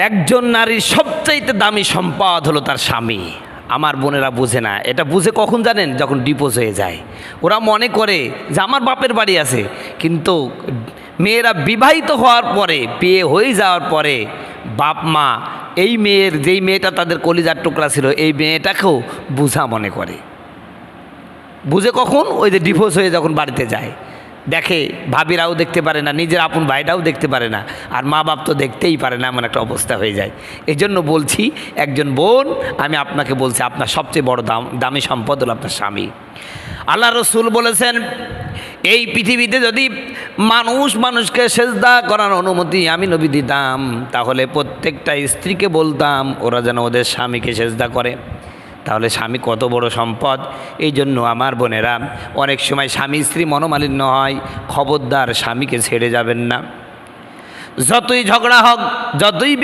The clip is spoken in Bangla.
একজন নারীর সবচাইতে দামি সম্পদ হলো তার স্বামী। আমার বোনেরা বুঝে না, এটা বুঝে কখন জানেন? যখন ডিভোর্স হয়ে যায়। ওরা মনে করে যে আমার বাপের বাড়ি আছে, কিন্তু মেয়েরা বিবাহিত হওয়ার পরে, বিয়ে হয়ে যাওয়ার পরে বাপ মা এই মেয়ের, যেই মেয়েটা তাদের কলিজার টুকরা ছিল, এই মেয়েটাকেও বুঝা মনে করে। বুঝে কখন? ওই যে ডিভোর্স হয়ে যখন বাড়িতে যায়, দেখে ভাবিরাও দেখতে পারে না, নিজের আপন ভাইটাও দেখতে পারে না, আর মা বাপ তো দেখতেই পারে না, এমন একটা অবস্থা হয়ে যায়। এই জন্য বলছি, একজন বোন, আমি আপনাকে বলছি, আপনার সবচেয়ে বড় দামি সম্পদ হলো আপনার স্বামী। আল্লাহ রসুল বলেছেন, এই পৃথিবীতে যদি মানুষকে সেজদা করার অনুমতি আমি নবী দিতাম, তাহলে প্রত্যেকটা স্ত্রীকে বলতাম ওরা যেন ওদের স্বামীকে সেজদা করে। তাহলে স্বামী কত বড় সম্পদ। এই জন্য আমার বোনেরা, অনেক সময় স্বামী স্ত্রী মনোমালিন্য হয়, খবরদার স্বামীকে ছেড়ে যাবেন না। যতই ঝগড়া হোক, যতই